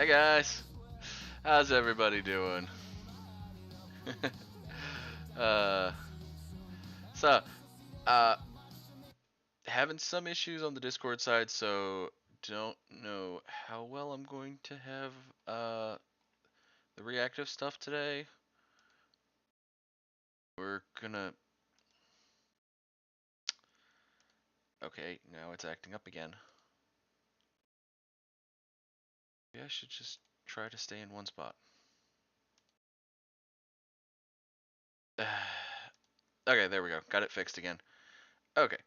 Hey guys, how's everybody doing? uh, so, uh, having some issues on the Discord side, so don't know how well I'm going to have the reactive stuff today. We're gonna. Okay, now it's acting up again. Maybe I should just try to stay in one spot. Okay, there we go. Got it fixed again. Okay,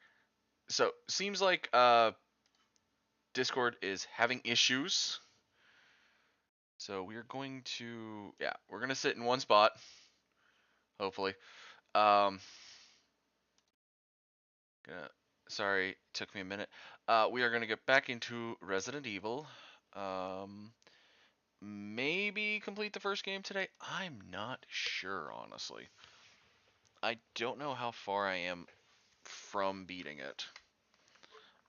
so seems like Discord is having issues. So we're going to, yeah, we're gonna sit in one spot, hopefully. Um, gonna, sorry, it took me a minute. We are gonna get back into Resident Evil. Um, maybe complete the first game today. I'm not sure, honestly. I don't know how far I am from beating it.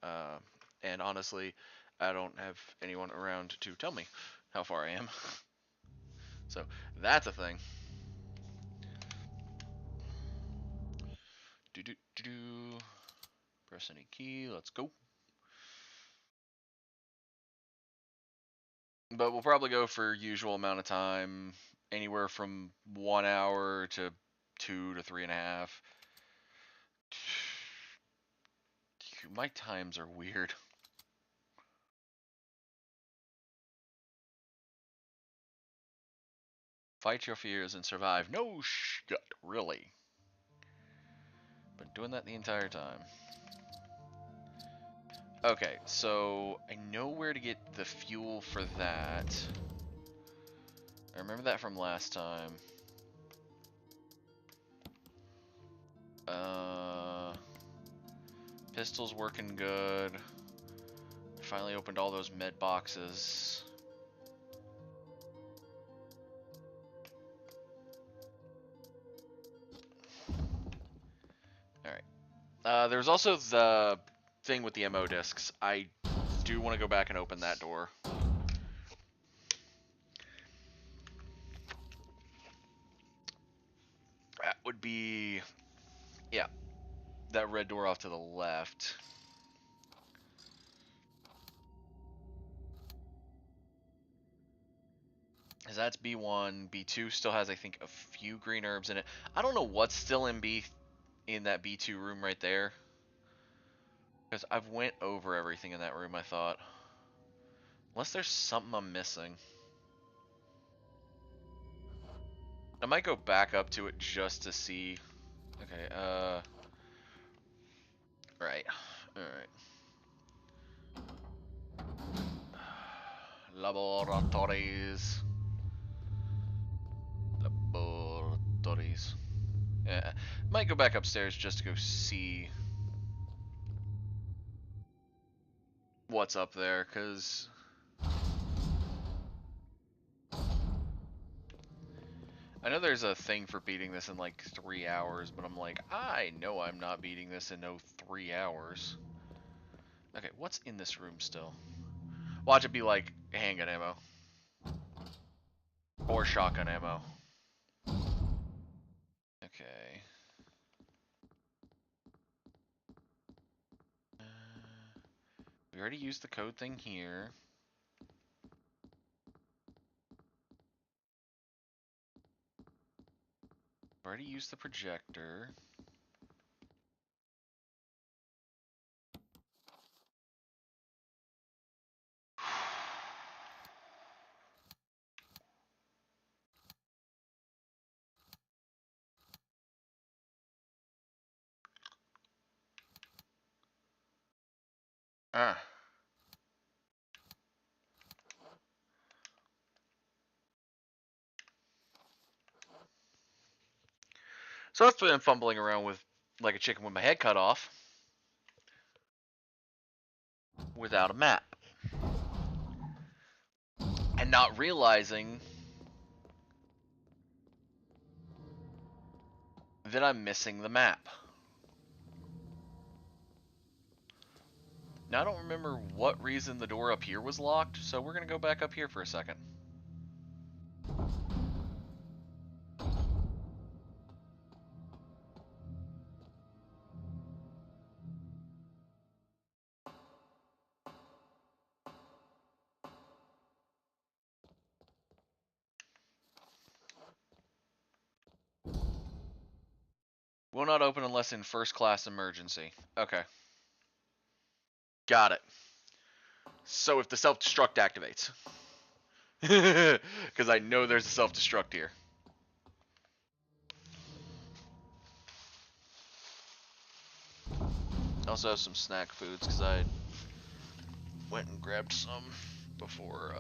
Uh, and honestly, I don't have anyone around to tell me how far I am. So that's a thing. Do do do do. Press any key. Let's go. But we'll probably go for usual amount of time, anywhere from 1 hour to 2 to 3.5. My times are weird. Fight your fears and survive. No shit, really. Been doing that the entire time. Okay, so I know where to get the fuel for that. I remember that from last time. Pistol's working good. Finally opened all those med boxes. Alright. There's also the thing with the MO discs. I do want to go back and open that door. That would be... yeah. That red door off to the left. Because that's B1. B2 still has, I think, a few green herbs in it. I don't know what's still in that B2 room right there. Because I've went over everything in that room, I thought. Unless there's something I'm missing. I might go back up to it just to see. Okay, right. Alright. Laboratories. Laboratories. Yeah. Might go back upstairs just to go see what's up there, because I know there's a thing for beating this in like 3 hours, but I'm like, I know I'm not beating this in no 3 hours. Okay, what's in this room still? Watch it be like handgun ammo. Or shotgun ammo. Okay. We already used the code thing here. Already used the projector. Ah. So I've been fumbling around with like a chicken with my head cut off. Without a map. And not realizing that I'm missing the map. Now I don't remember what reason the door up here was locked, so we're gonna go back up here for a second. Will not open unless in first class emergency. Okay. Got it. So if the self-destruct activates. Because I know there's a self-destruct here. Also have some snack foods because I went and grabbed some before,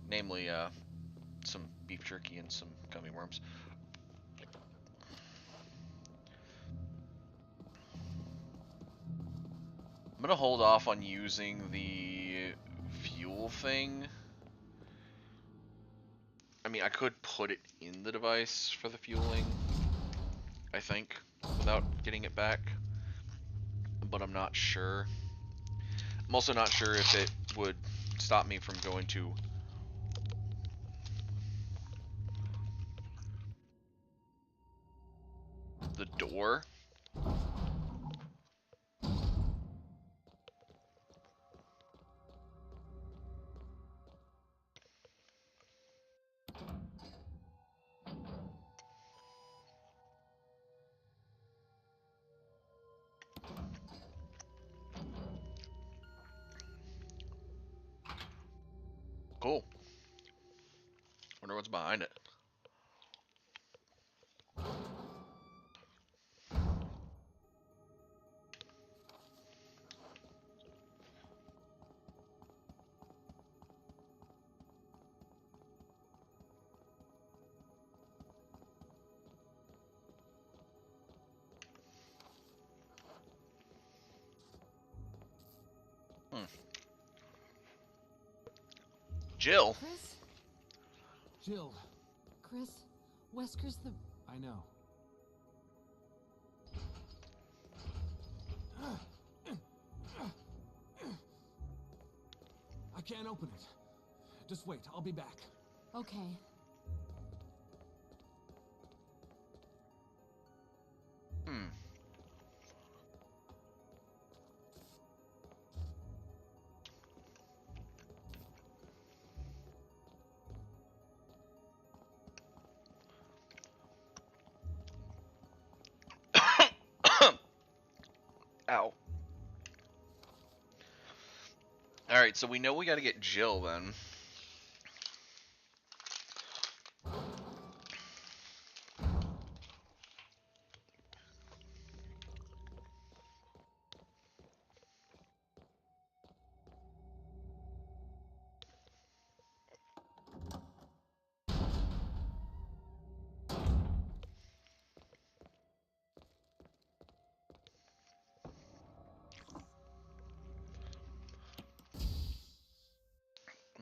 namely some beef jerky and some gummy worms. I'm gonna hold off on using the fuel thing. I mean, I could put it in the device for the fueling, I think, without getting it back, but I'm not sure. I'm also not sure if it would stop me from going to the door. Cool. Wonder what's behind it. Jill. Chris? Jill. Chris? Wesker's the... I know. I can't open it. Just wait, I'll be back. Okay. Ow. Alright, so we know we gotta get Jill then.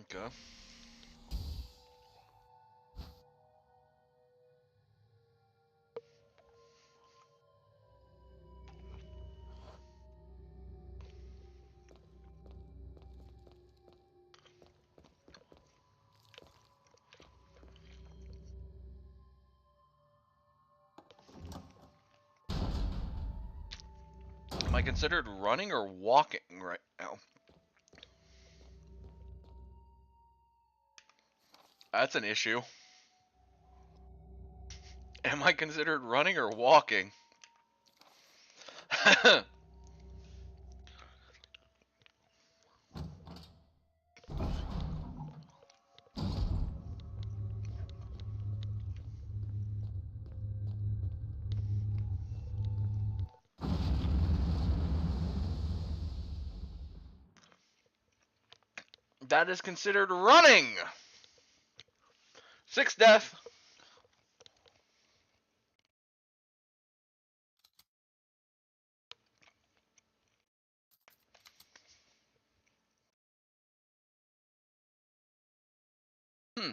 Okay. Am I considered running or walking right now? That's an issue. Am I considered running or walking? That is considered running! 6 death. Hmm.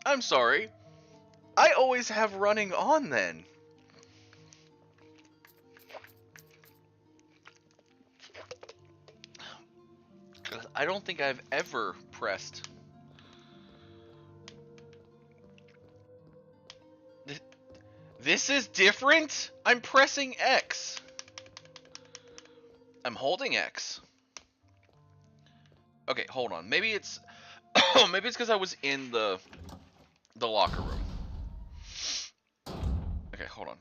I'm sorry. I always have running on then. I don't think I've ever pressed. This is different? I'm pressing X. I'm holding X. Okay, hold on. Maybe it's maybe it's because I was in the locker room. Okay, hold on.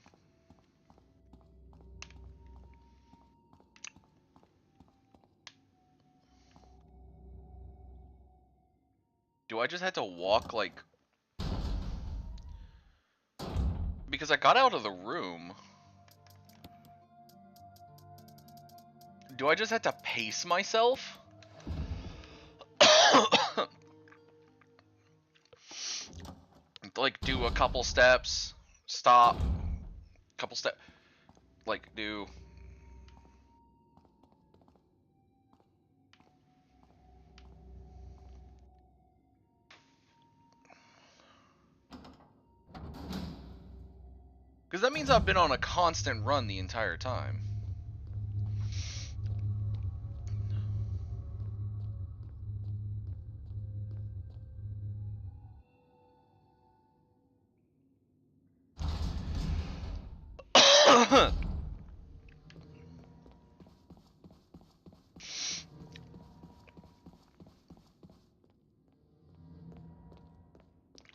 Do I just have to walk like... Because I got out of the room. Do I just have to pace myself? Like, do a couple steps, stop, couple steps, like, do... Because that means I've been on a constant run the entire time.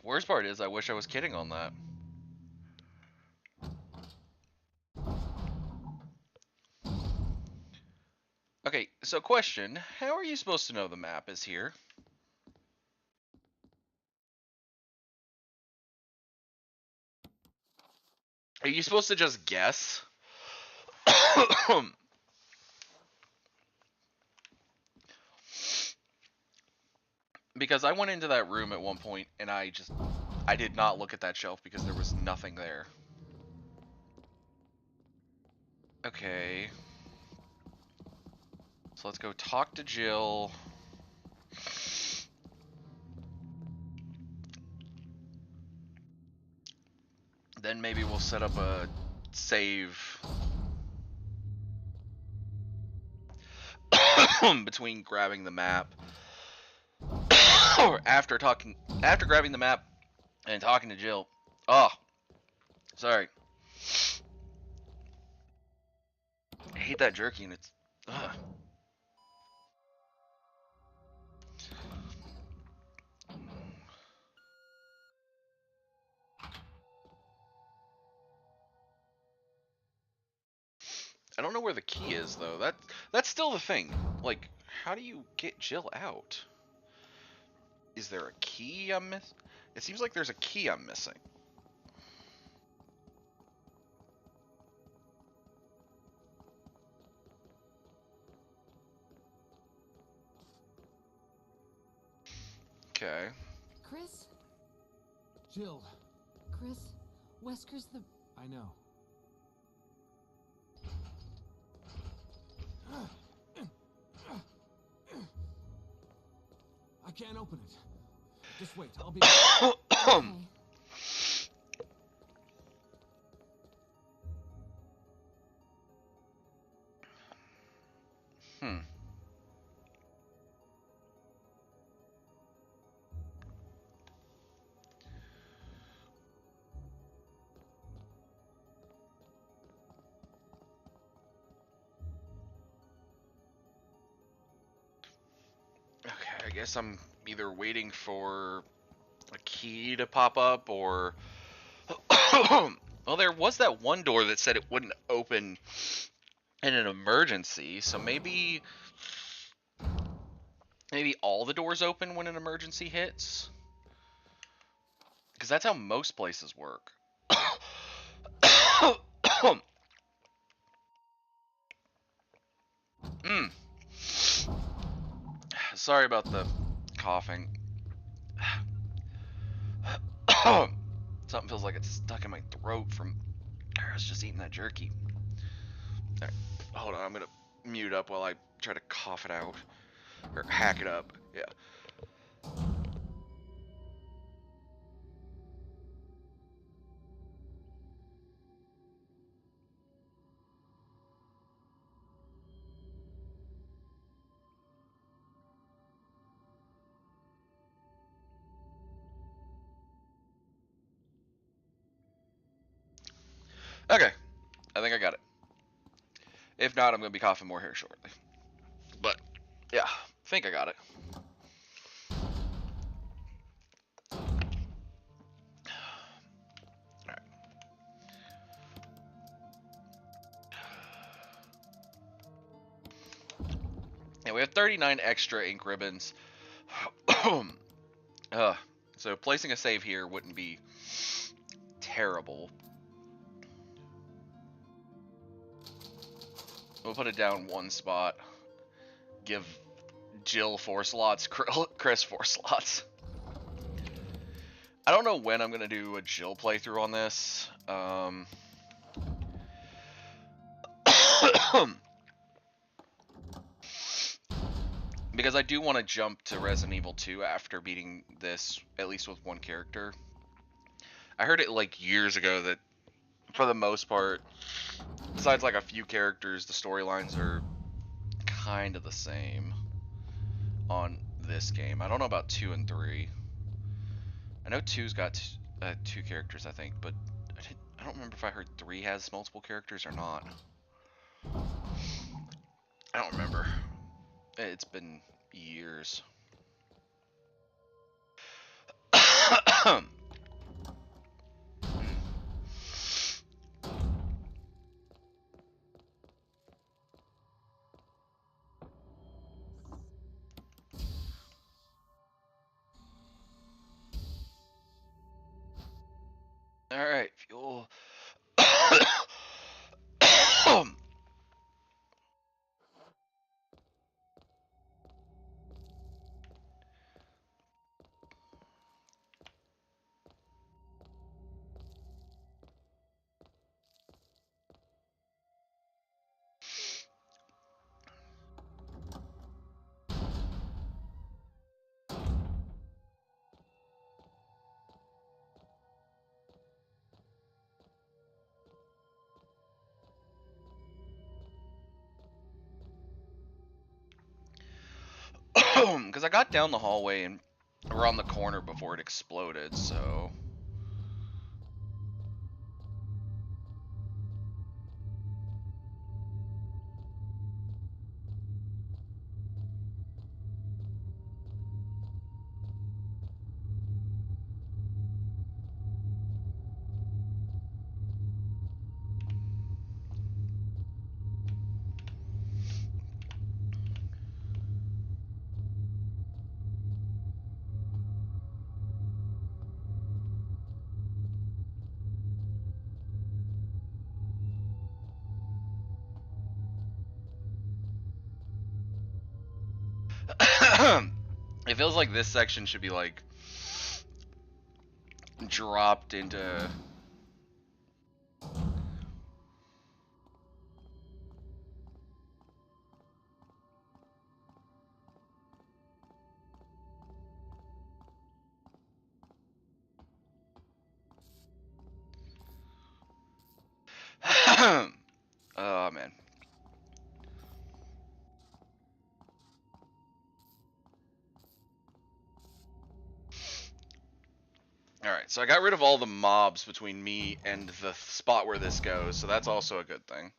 Worst part is, I wish I was kidding on that. Okay, so question, how are you supposed to know the map is here? Are you supposed to just guess? Because I went into that room at one point and I did not look at that shelf because there was nothing there. Okay. So let's go talk to Jill. Then maybe we'll set up a save between grabbing the map or after grabbing the map and talking to Jill. Oh, sorry. I hate that jerky and it's... Ugh. I don't know where the key is though. That's still the thing. Like, how do you get Jill out? Is there a key I'm missing? It seems like there's a key I'm missing. Okay. Chris? Jill, Chris? Wesker's the... I know. I can't open it. Just wait, I'll be back. Okay. Okay, I guess I'm either waiting for a key to pop up or... Well, there was that one door that said it wouldn't open in an emergency, so maybe all the doors open when an emergency hits? Because that's how most places work. Sorry about the coughing. Something feels like it's stuck in my throat from... I was just eating that jerky. Right, hold on, I'm gonna mute up while I try to cough it out. Or hack it up, yeah. Okay, I think I got it. If not, I'm gonna be coughing more here shortly. But yeah, I think I got it. Alright. Yeah, we have 39 extra ink ribbons. So placing a save here wouldn't be terrible. We'll put it down one spot. Give Jill 4 slots, Chris 4 slots. I don't know when I'm gonna do a Jill playthrough on this. Because I do want to jump to Resident Evil 2 after beating this, at least with one character. I heard it like years ago that, for the most part, besides like a few characters, the storylines are kind of the same on this game. I don't know about 2 and 3. I know 2's got 2 characters, I think, but I don't remember if I heard 3 has multiple characters or not. I don't remember. It's been years. Alright, fuel. Because I got down the hallway and around the corner before it exploded, so... It feels like this section should be like dropped into... Oh man. Alright, so I got rid of all the mobs between me and the spot where this goes, so that's also a good thing.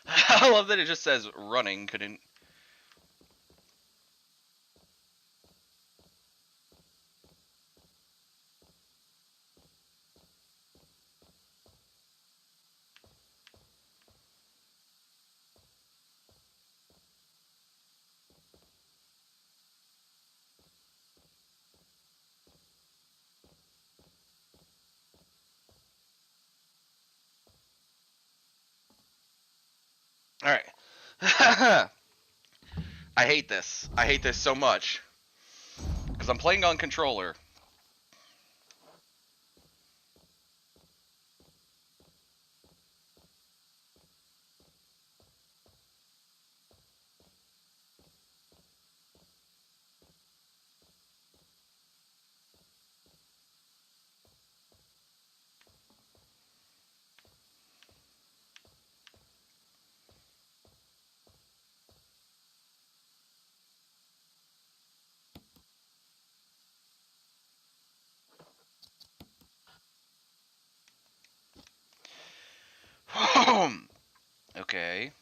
I love that it just says running, couldn't... All right. I hate this. I hate this so much because I'm playing on controller. Okay.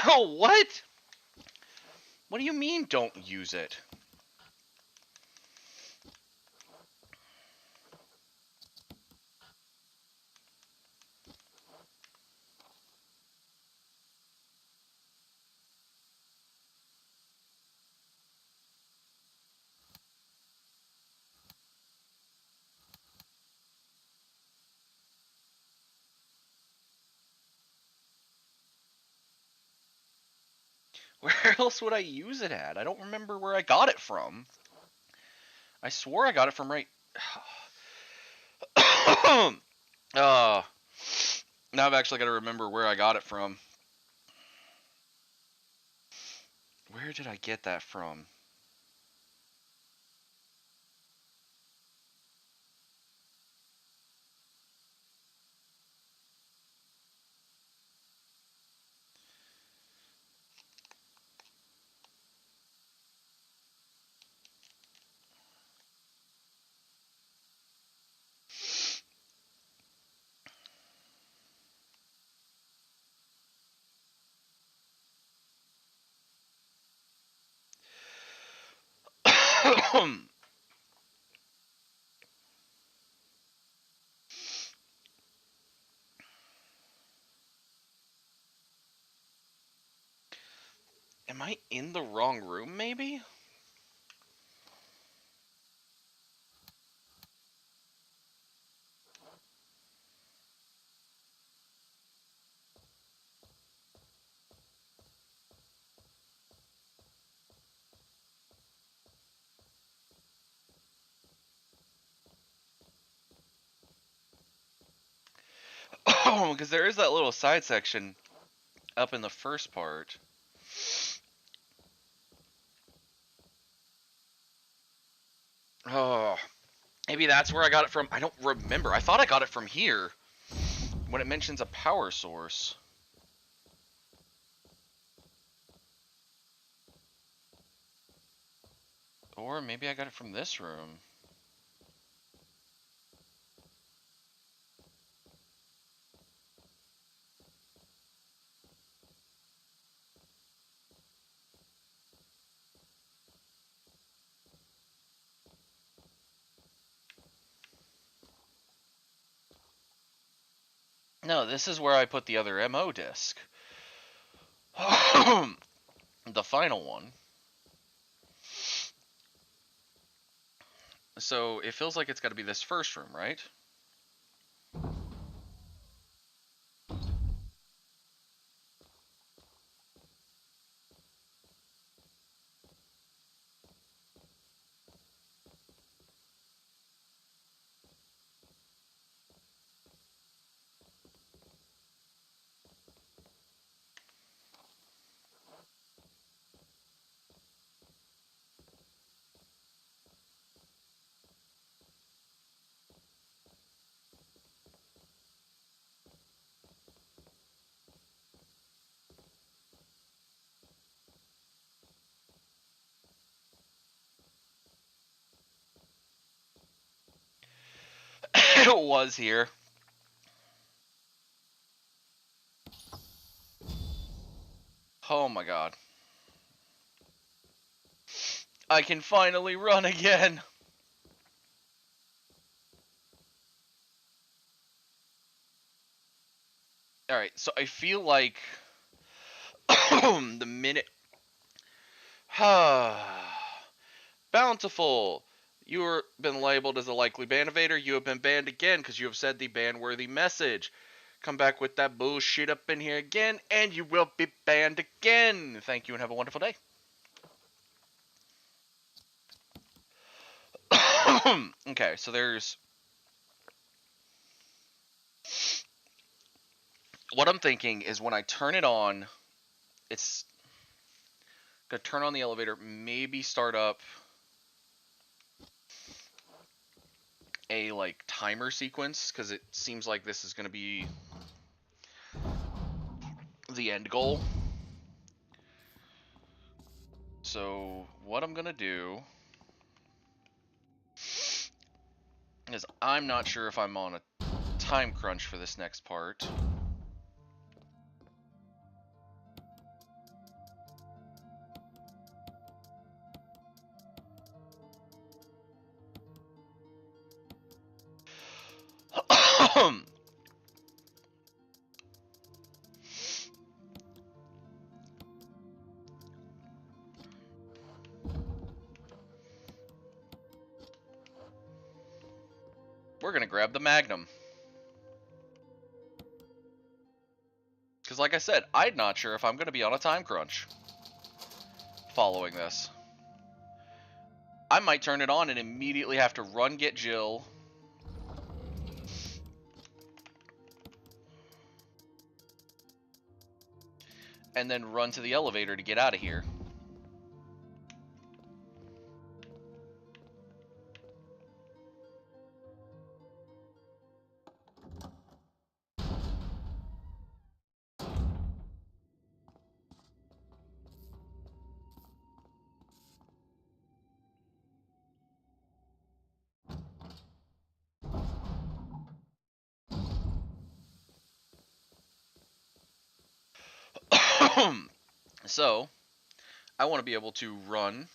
What? What do you mean don't use it? Where else would I use it at? I don't remember where I got it from. I swore I got it from right. uh, now I've actually got to remember where I got it from. Where did I get that from? Am I in the wrong room, maybe? Oh, because there is that little side section up in the first part. Oh, maybe that's where I got it from. I don't remember. I thought I got it from here when it mentions a power source. Or maybe I got it from this room. No, this is where I put the other MO disc. The final one. So it feels like it's got to be this first room, right? was here. Oh my god. I can finally run again. Alright, so I feel like the minute Bountiful, you have been labeled as a likely ban evader. You have been banned again because you have said the ban-worthy message. Come back with that bullshit up in here again, and you will be banned again. Thank you and have a wonderful day. Okay, so there's... What I'm thinking is when I turn it on, it's gonna turn on the elevator, maybe start up a like timer sequence, because it seems like this is gonna be the end goal. So what I'm gonna do is I'm not sure if I'm on a time crunch for this next part. We're gonna grab the Magnum. Because like I said, I'm not sure if I'm gonna be on a time crunch following this. I might turn it on and immediately have to run get Jill. And then run to the elevator to get out of here. So, I want to be able to run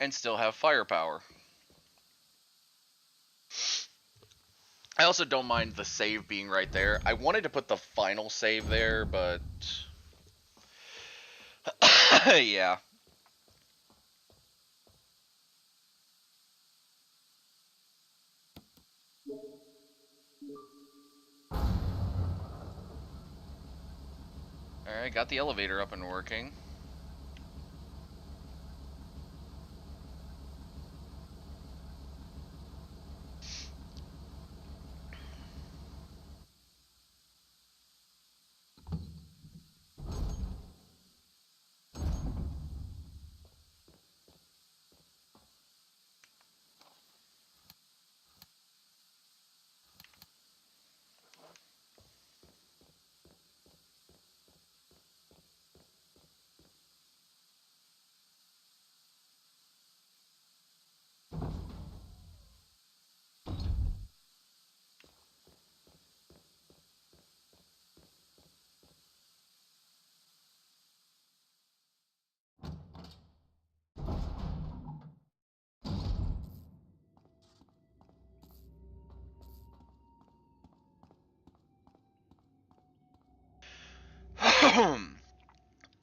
and still have firepower. I also don't mind the save being right there. I wanted to put the final save there, but yeah. Alright, got the elevator up and working.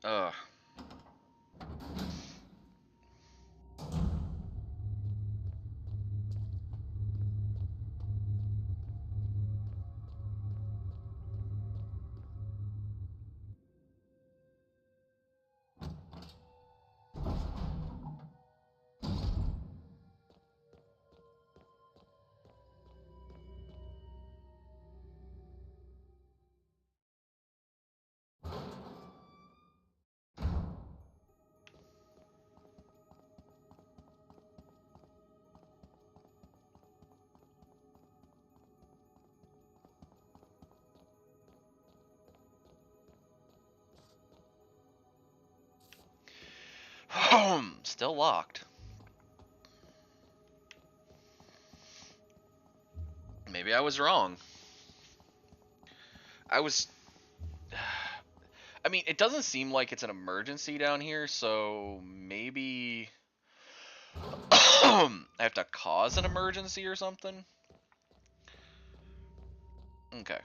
Ugh. Still locked. Maybe I was wrong. I mean, it doesn't seem like it's an emergency down here, so maybe I have to cause an emergency or something? Okay.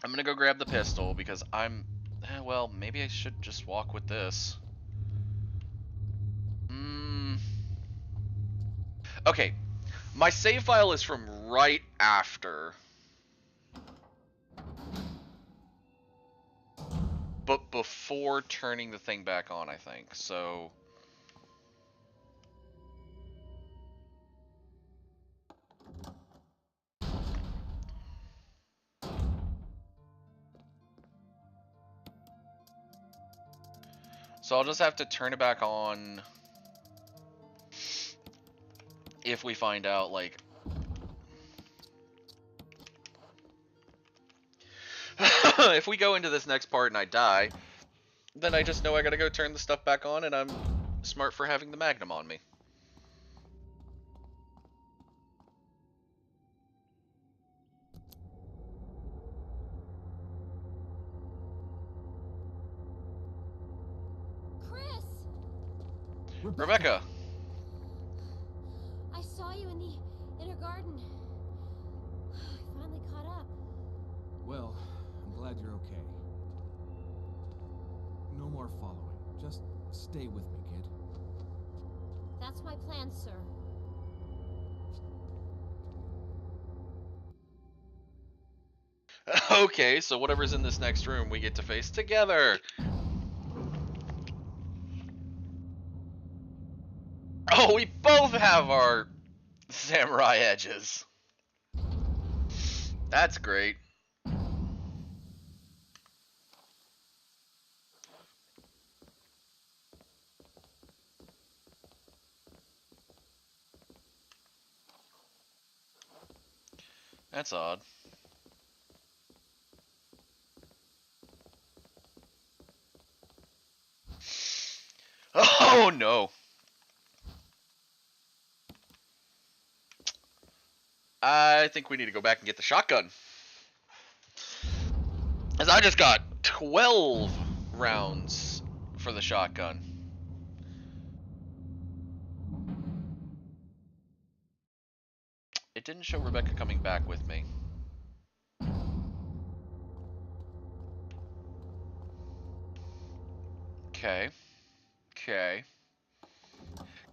I'm gonna go grab the pistol because well, maybe I should just walk with this. Okay. My save file is from right after. But before turning the thing back on, I think. So... So I'll just have to turn it back on if we find out, like... if we go into this next part and I die, then I just know I gotta go turn the stuff back on, and I'm smart for having the Magnum on me. Chris! Rebecca! I saw you in the inner garden. I finally caught up. Well, I'm glad you're okay. No more following. Just stay with me, kid. That's my plan, sir. Okay, so whatever's in this next room we get to face together. Oh, we both have our samurai edges. That's great. That's odd. Oh no. I think we need to go back and get the shotgun. As I just got 12 rounds for the shotgun. It didn't show Rebecca coming back with me. Okay. Okay.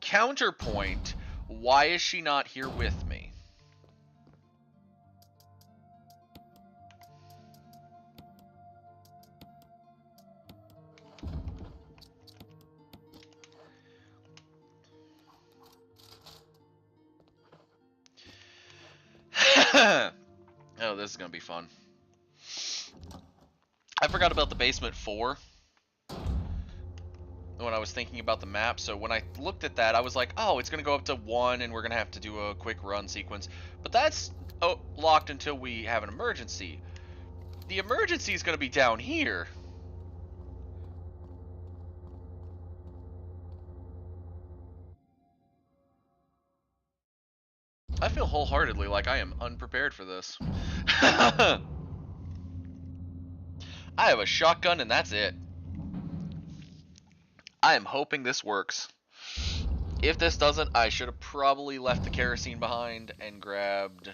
Counterpoint, why is she not here with me? Oh, this is gonna be fun. I forgot about the basement 4 when I was thinking about the map, so when I looked at that, I was like, oh, it's gonna go up to 1 and we're gonna have to do a quick run sequence. But that's locked until we have an emergency. The emergency is gonna be down here. I feel wholeheartedly like I am unprepared for this. I have a shotgun and that's it. I am hoping this works. If this doesn't, I should have probably left the kerosene behind and grabbed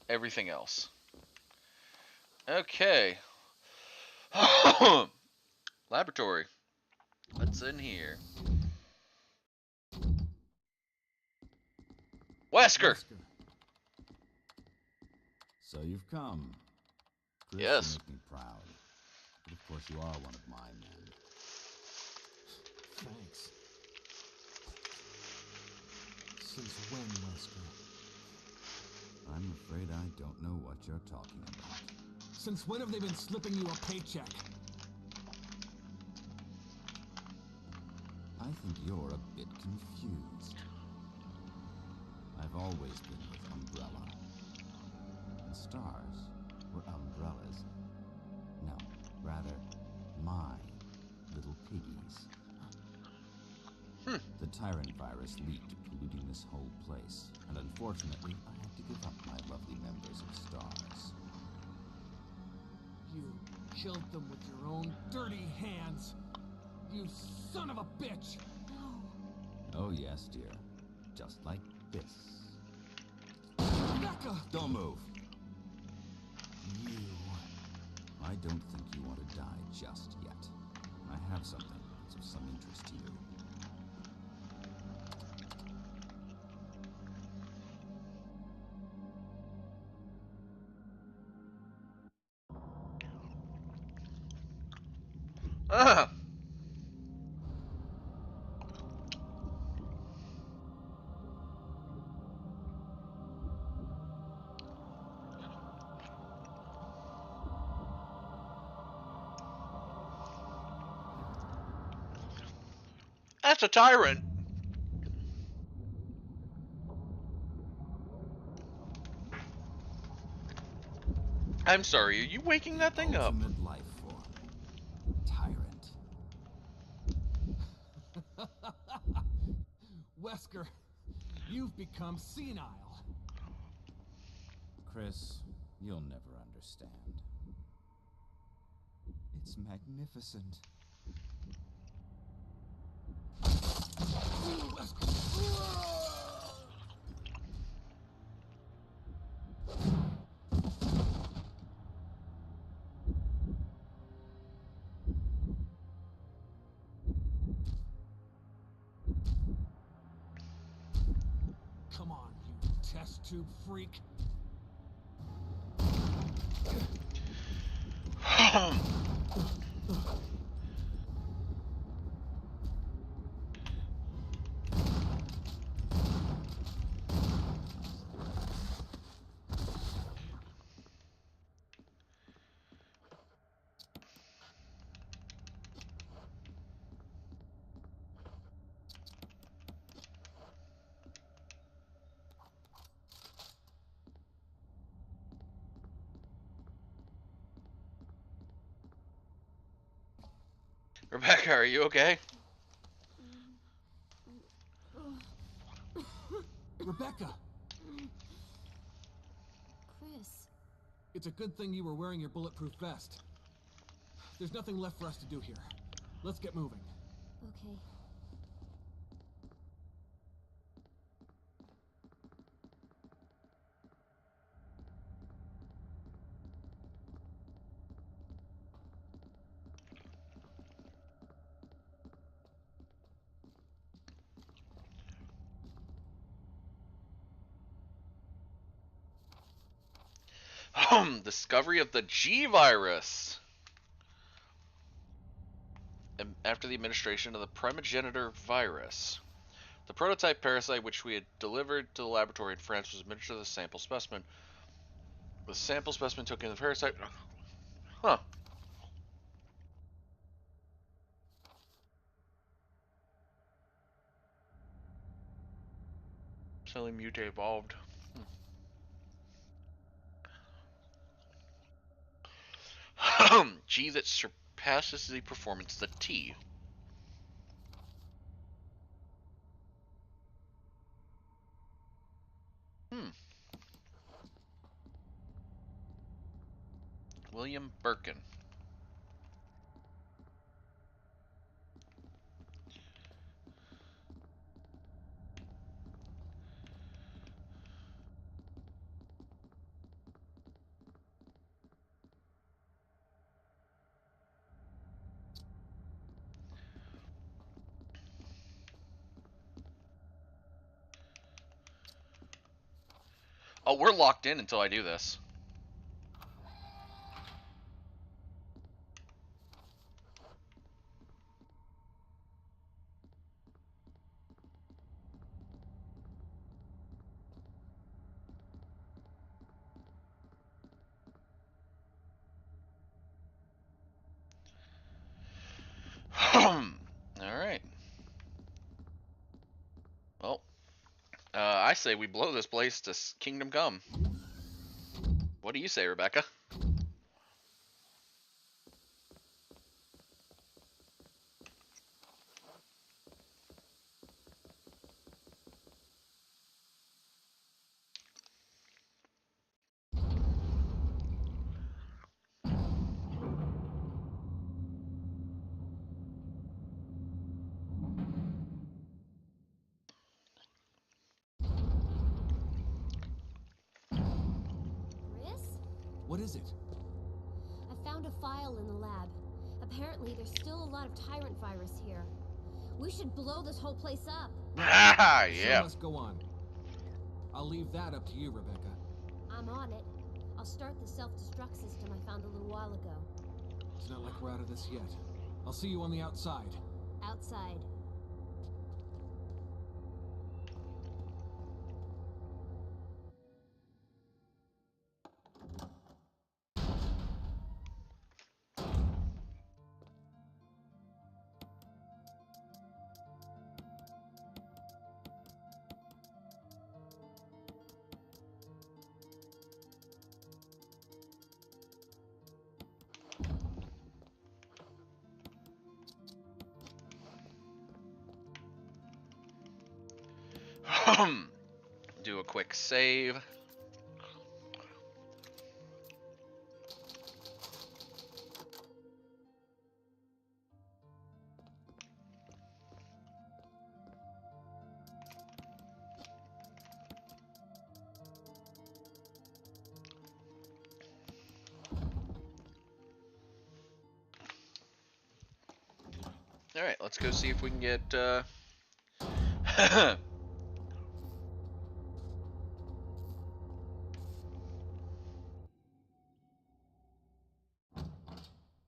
everything else. Okay. Laboratory. What's in here? Wesker! So you've come. Chris, Yes. You make me proud. But of course you are one of my men. Thanks. Since when, Wesker? I'm afraid I don't know what you're talking about. Since when have they been slipping you a paycheck? I think you're a bit confused. I've always been with Umbrella. And stars were umbrellas. Now, Tyrant virus leaked, polluting this whole place, and unfortunately, I had to give up my lovely members of STARS. You killed them with your own dirty hands. You son of a bitch! No. Oh yes, dear. Just like this. Rebecca! Don't move. You... I don't think you want to die just yet. I have something that's of some interest to you. Ah! That's a tyrant. I'm sorry, are you waking that thing up? Ultimate life form. Tyrant. Wesker, you've become senile. Chris, you'll never understand. It's magnificent. Come on, you test tube freak. Rebecca, are you okay? Rebecca, Chris. it's a good thing you were wearing your bulletproof vest. There's nothing left for us to do here. Let's get moving. Okay. Discovery of the G virus. After the administration of the primogenitor virus. The prototype parasite which we had delivered to the laboratory in France was administered to the sample specimen. The sample specimen took in the parasite. Huh. Silly mutate evolved. G that surpasses the performance of the T. William Birkin. Oh, we're locked in until I do this. Alright. Well, I say we blow this place to Kingdom Come. What do you say, Rebecca? What is it? I found a file in the lab. Apparently, there's still a lot of tyrant virus here. We should blow this whole place up. Ah, The show yeah. must go on. I'll leave that up to you, Rebecca. I'm on it. I'll start the self-destruct system I found a little while ago. It's not like we're out of this yet. I'll see you on the outside. Outside. Do a quick save. All right, let's go see if we can get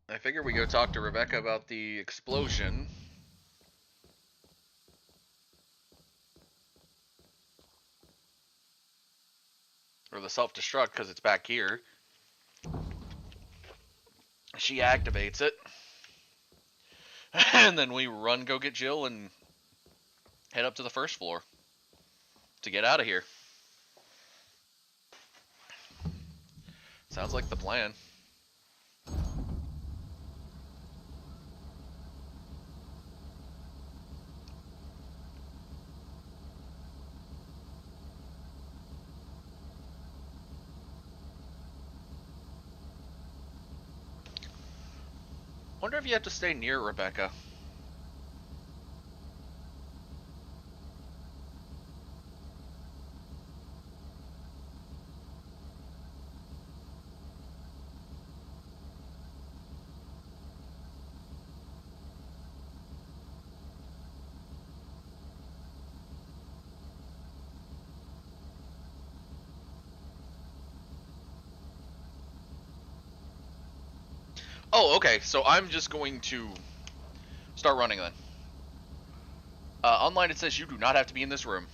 I figure we go talk to Rebecca about the explosion. Or the self-destruct, because it's back here. She activates it. And then we run, go get Jill, and head up to the first floor to get out of here. Sounds like the plan. Wonder if you have to stay near Rebecca. Oh, okay, so I'm just going to start running then. Online it says you do not have to be in this room.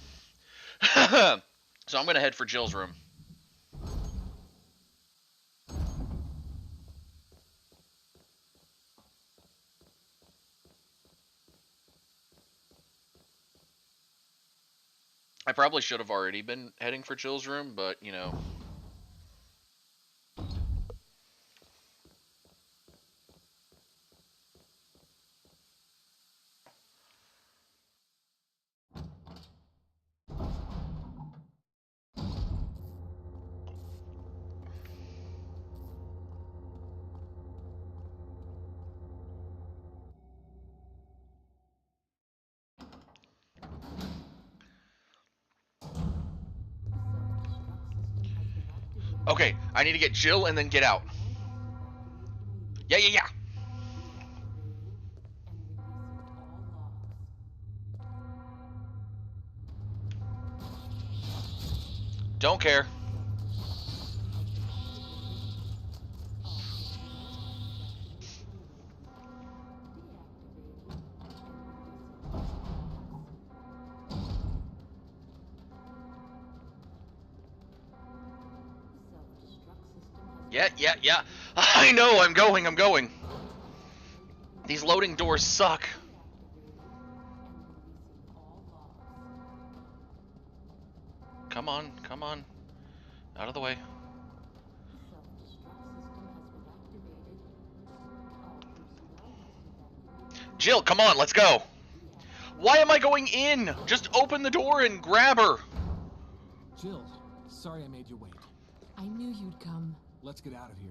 So I'm going to head for Jill's room. I probably should have already been heading for Jill's room, but, you know. Okay, I need to get Jill and then get out. Yeah. Don't care. Yeah. I know, I'm going. These loading doors suck. Come on. Out of the way. Jill, come on, let's go. Why am I going in? Just open the door and grab her. Jill, sorry I made you wait. I knew you'd come. Let's get out of here.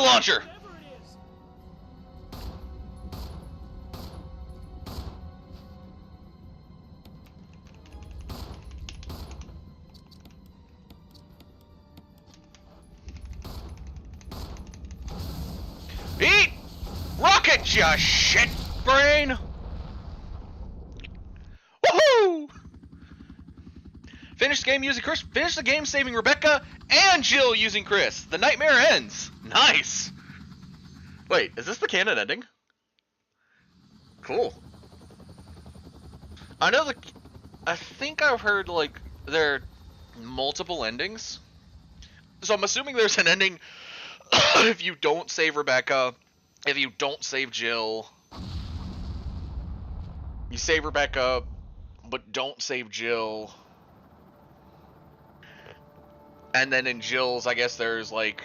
rocket launcher! Eat! Rocket, ya shit brain! Woohoo! Finish the game using Chris. Finish the game saving Rebecca and Jill using Chris. The nightmare ends. Nice. Wait, is this the canon ending? Cool. I know I think I've heard like there are multiple endings. So I'm assuming there's an ending if you don't save Rebecca, if you don't save Jill. You save Rebecca, but don't save Jill. And then in Jill's, I guess there's like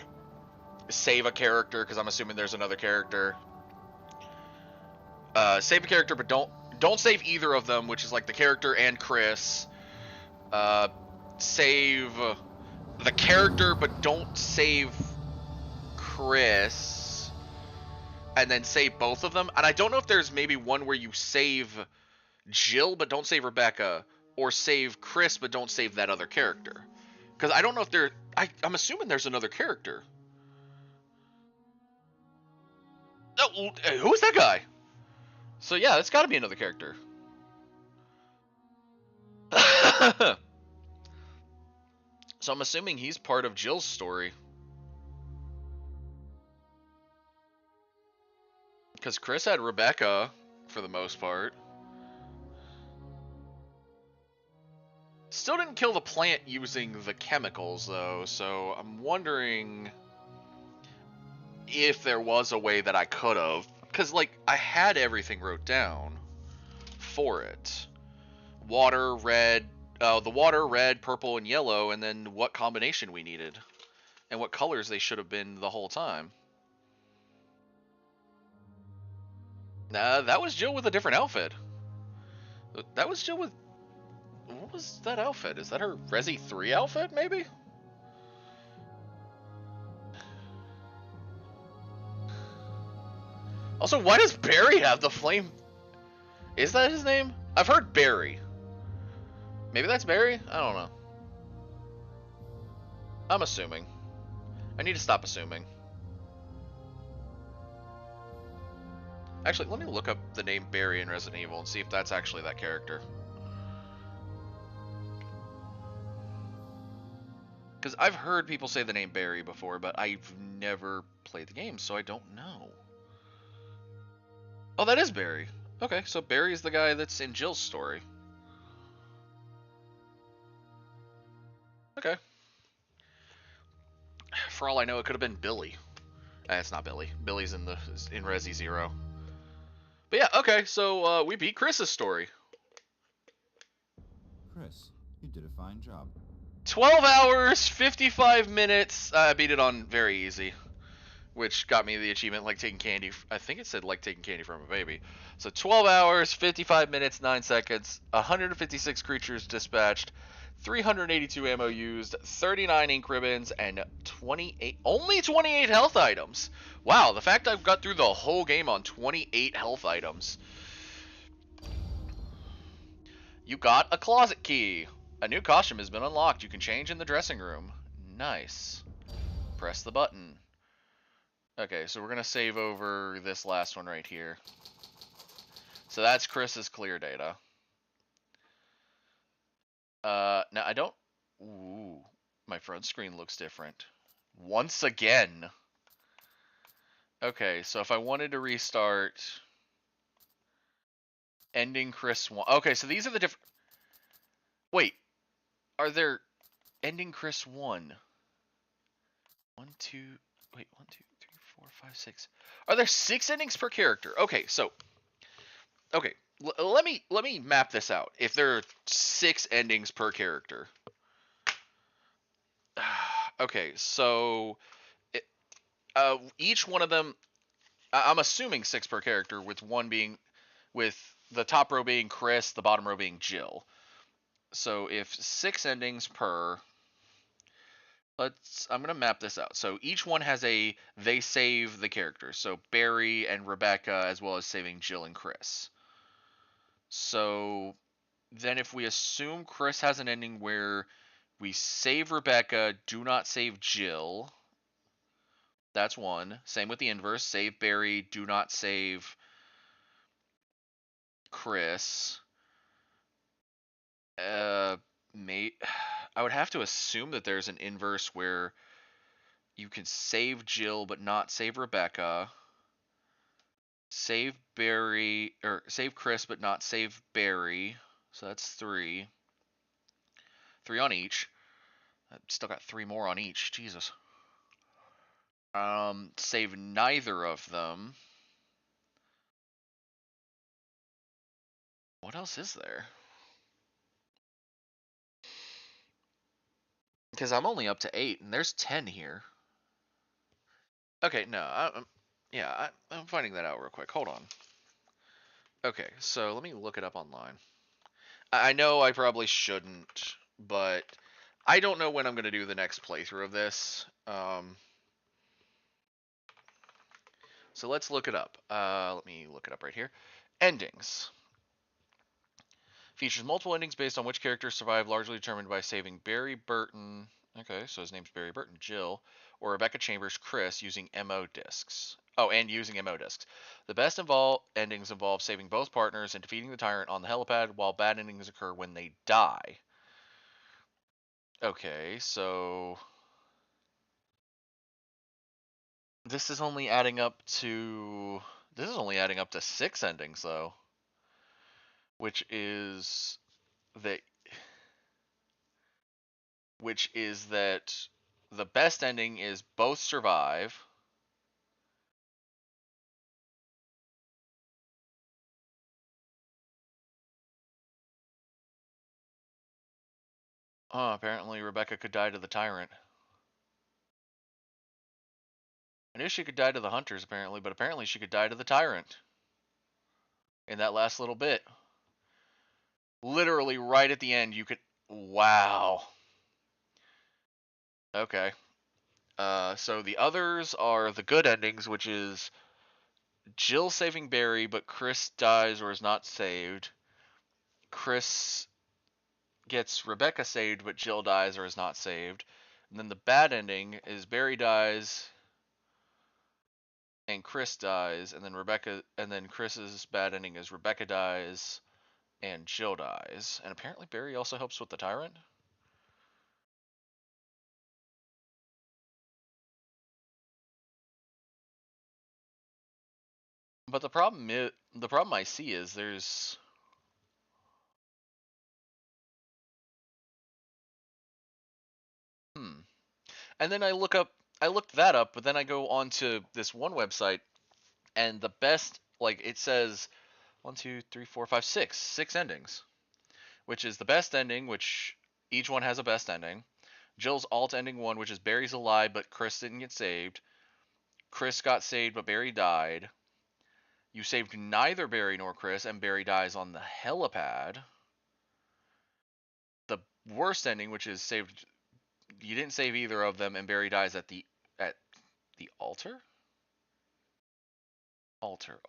save a character, because I'm assuming there's another character. Save a character, but don't save either of them, which is like the character and Chris. Save the character, but don't save Chris. And then save both of them. And I don't know if there's maybe one where you save Jill, but don't save Rebecca, or save Chris, but don't save that other character. Because I don't know if I'm assuming there's another character. Oh, who is that guy? So yeah, that's got to be another character. So I'm assuming he's part of Jill's story. Because Chris had Rebecca, for the most part. Still didn't kill the plant using the chemicals, though, so I'm wondering if there was a way that I could have. Because, like, I had everything wrote down for it. Water, red, the water, red, purple, and yellow, and then what combination we needed. And what colors they should have been the whole time. Nah, that was Jill with a different outfit. That was Jill with... What was that outfit? Is that her Resi 3 outfit, maybe? Also, why does Barry have the flame? Is that his name? I've heard Barry. Maybe that's Barry? I don't know. I'm assuming. I need to stop assuming. Actually, let me look up the name Barry in Resident Evil and see if that's actually that character. Because I've heard people say the name Barry before, but I've never played the game, so I don't know. Oh, that is Barry. Okay, so Barry's the guy that's in Jill's story. Okay. For all I know, it could have been Billy. It's not Billy. Billy's in Resi 0. But yeah, okay, so we beat Chris's story. Chris, you did a fine job. 12 hours, 55 minutes. I beat it on very easy, which got me the achievement like taking candy. I think it said like taking candy from a baby. So 12 hours, 55 minutes, 9 seconds, 156 creatures dispatched, 382 ammo used, 39 ink ribbons, and only 28 health items. Wow, the fact I've got through the whole game on 28 health items. You got a closet key. A new costume has been unlocked. You can change in the dressing room. Nice. Press the button. Okay, so we're going to save over this last one right here. So that's Chris's clear data. Now I don't... Ooh, my front screen looks different. Once again. Okay, so if I wanted to restart... Ending Chris 1... Okay, so these are the different... Wait. Are there... Ending Chris 1... 1, 2... Wait, 1, 2, 3, 4, 5, 6. Are there 6 endings per character? Okay, so... Okay, let me map this out. If there are 6 endings per character. Okay, so... each one of them... I'm assuming 6 per character, with one being... With the top row being Chris, the bottom row being Jill. So if 6 endings per... I'm gonna map this out. So each one has they save the characters. So Barry and Rebecca, as well as saving Jill and Chris. So then if we assume Chris has an ending where we save Rebecca, do not save Jill. That's one. Same with the inverse. Save Barry, do not save Chris. Mate, I would have to assume that there's an inverse where you can save Jill but not save Rebecca. Save Barry or save Chris but not save Barry. So that's 3. 3 on each. I've still got 3 more on each. Jesus. Save neither of them. What else is there? Because I'm only up to 8 and there's 10 here. Okay, no, I'm finding that out real quick. Hold on. Okay, so let me look it up online. I know I probably shouldn't, but I don't know when I'm going to do the next playthrough of this. So let's look it up. Let me look it up right here. Endings. Features multiple endings based on which characters survive, largely determined by saving Barry Burton. Okay, so his name's Barry Burton. Jill, or Rebecca Chambers, Chris, using MO discs. Oh, and using MO discs. The best endings involve saving both partners and defeating the tyrant on the helipad, while bad endings occur when they die. Okay, so this is only adding up to 6 endings though, which is that the best ending is both survive. Oh, apparently Rebecca could die to the tyrant. I knew she could die to the hunters apparently, but apparently she could die to the tyrant in that last little bit. Literally right at the end you could. Wow. Okay. So the others are the good endings, which is Jill saving Barry, but Chris dies or is not saved. Chris gets Rebecca saved, but Jill dies or is not saved. And then the bad ending is Barry dies and Chris dies, and then Chris's bad ending is Rebecca dies and Jill dies. And apparently Barry also helps with the tyrant. But the problem I see is there's And then I looked that up, but then I go on to this one website, and the best, like, it says 1, 2, 3, 4, 5, 6 endings, which is the best ending, which each one has a best ending. Jill's alt ending 1, which is Barry's alive, but Chris didn't get saved. Chris got saved, but Barry died. You saved neither Barry nor Chris, and Barry dies on the helipad. The worst ending, which is saved, you didn't save either of them, and Barry dies at the altar. Altar.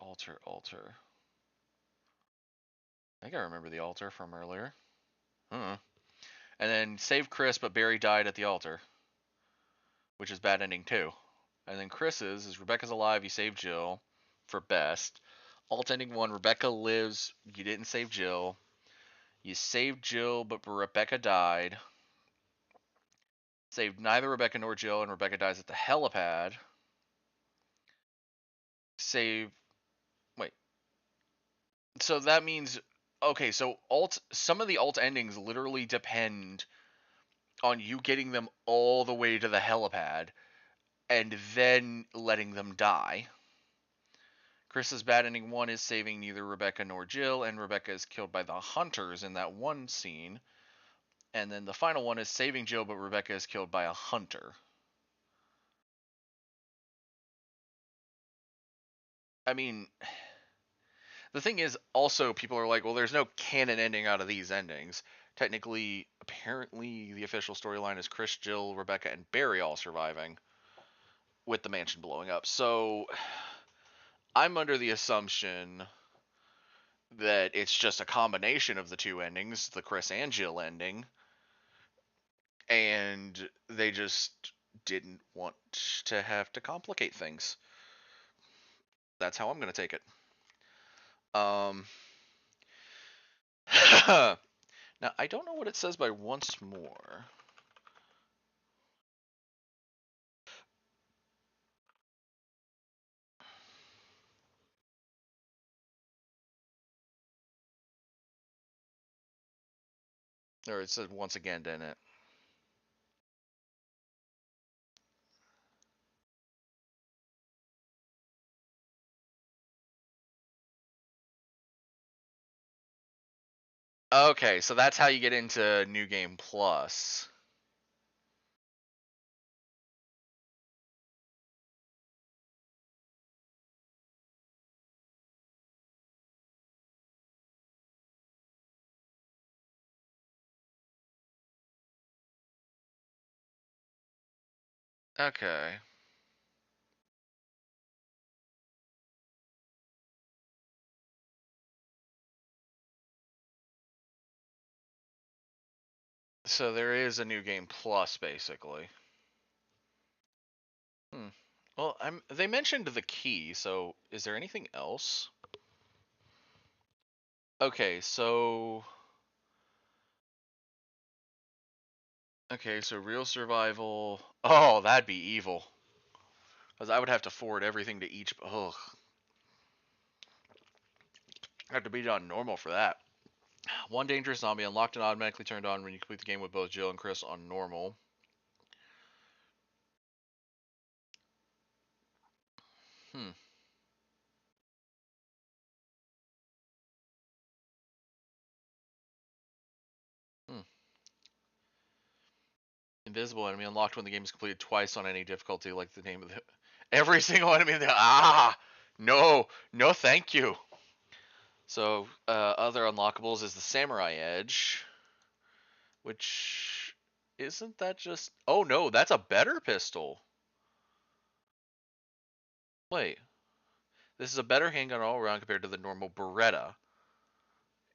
I think I remember the altar from earlier. And then save Chris, but Barry died at the altar, which is bad ending too. And then Chris's is Rebecca's alive, you saved Jill for best. Alt ending 1, Rebecca lives, you didn't save Jill. You saved Jill, but Rebecca died. Saved neither Rebecca nor Jill, and Rebecca dies at the helipad. Save. Wait. So that means. Okay, so some of the alt endings literally depend on you getting them all the way to the helipad and then letting them die. Chris's bad ending 1 is saving neither Rebecca nor Jill, and Rebecca is killed by the hunters in that one scene. And then the final one is saving Jill, but Rebecca is killed by a hunter. I mean, the thing is, also, people are like, well, there's no canon ending out of these endings. technically, apparently, the official storyline is Chris, Jill, Rebecca, and Barry all surviving, with the mansion blowing up. So I'm under the assumption that it's just a combination of the two endings, the Chris and Jill ending, and they just didn't want to have to complicate things. That's how I'm going to take it. Now, I don't know what it says by once more. Or it said once again, didn't it? Okay, so that's how you get into New Game Plus. Okay. So there is a New Game Plus, basically. Well, they mentioned the key, so is there anything else? Okay, so real survival. Oh, that'd be evil. Because I would have to forward everything to each. Ugh. I have to be on normal for that. One dangerous zombie unlocked and automatically turned on when you complete the game with both Jill and Chris on normal. Hmm. Hmm. Invisible enemy unlocked when the game is completed twice on any difficulty, like the name of the. Every single enemy in the. No, no, thank you. So other unlockables is the Samurai Edge, which isn't that just? Oh no, that's a better pistol. Wait, this is a better handgun all around compared to the normal Beretta.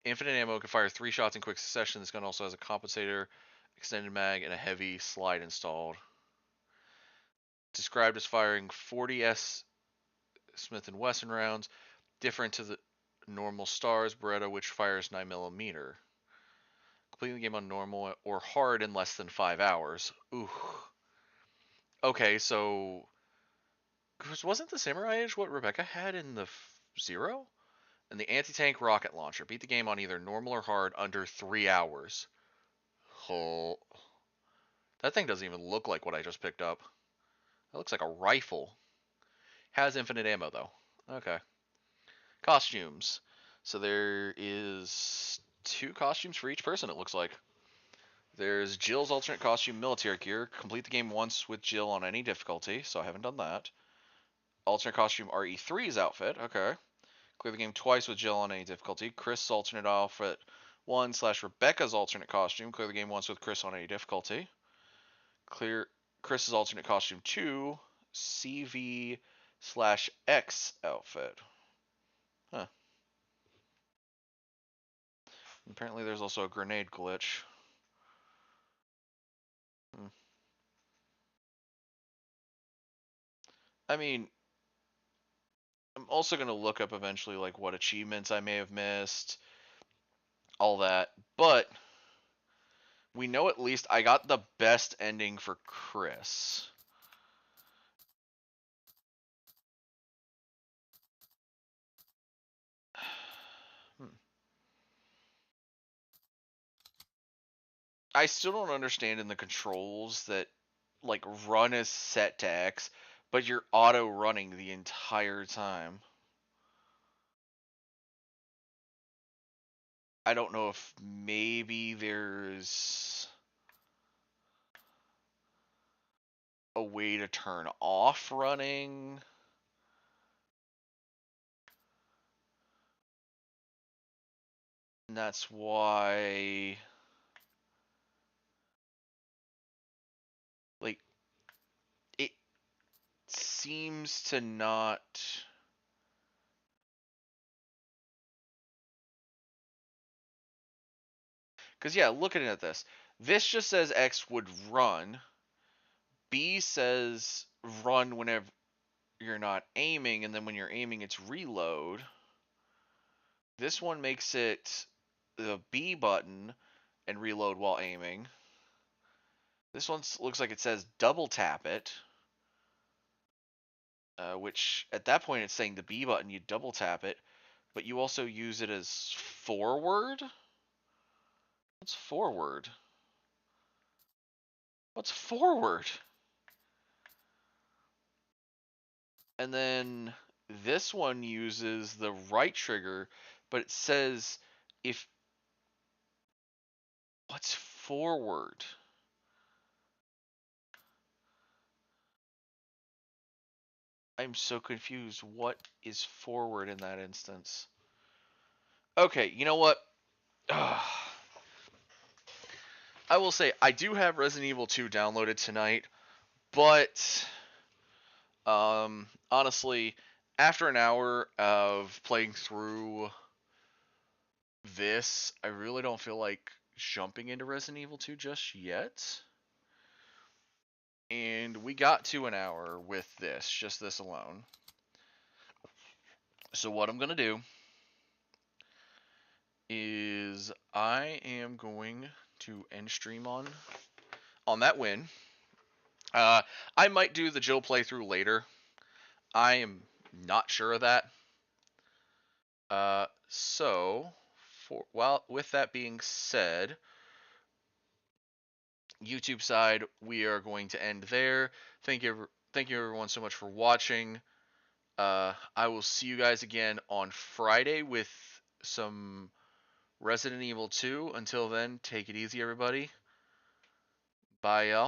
Infinite ammo, can fire 3 shots in quick succession. This gun also has a compensator, extended mag, and a heavy slide installed. Described as firing 40 Smith & Wesson rounds, different to the normal Stars Beretta, which fires 9mm. Completing the game on normal or hard in less than 5 hours. Ooh. Okay, so wasn't the Samurai Edge what Rebecca had in the Zero? And the anti-tank rocket launcher. Beat the game on either normal or hard under 3 hours. Oh. That thing doesn't even look like what I just picked up. That looks like a rifle. Has infinite ammo, though. Okay. Costumes. So there is 2 costumes for each person, it looks like. There's Jill's alternate costume, military gear. Complete the game once with Jill on any difficulty, so I haven't done that. Alternate costume, RE3's outfit. Okay. Clear the game twice with Jill on any difficulty. Chris' alternate outfit 1 / Rebecca's alternate costume. Clear the game once with Chris on any difficulty. Clear Chris's alternate costume 2, CV / X outfit. Huh. Apparently there's also a grenade glitch. I mean, I'm also going to look up eventually like what achievements I may have missed, all that. But we know at least I got the best ending for Chris. I still don't understand in the controls that like run is set to X, but you're auto running the entire time. I don't know if maybe there's a way to turn off running. And that's why seems to not. Because, yeah, looking at this, this just says X would run. B says run whenever you're not aiming, and then when you're aiming, it's reload. This one makes it the B button and reload while aiming. This one looks like it says double tap it, which at that point it's saying the B button, you double tap it, but you also use it as forward? What's forward? What's forward? And then this one uses the right trigger, but it says if. What's forward? I'm so confused. What is forward in that instance? Okay, you know what? I will say I do have Resident Evil 2 downloaded tonight, but honestly, after an hour of playing through this, I really don't feel like jumping into Resident Evil 2 just yet. And we got to an hour with this, just this alone. So what I'm going to do is I am going to end stream on that win. I might do the Jill playthrough later. I am not sure of that. With that being said, YouTube side, we are going to end there. Thank you everyone so much for watching. I will see you guys again on Friday with some Resident Evil 2. Until then, take it easy, everybody. Bye, y'all.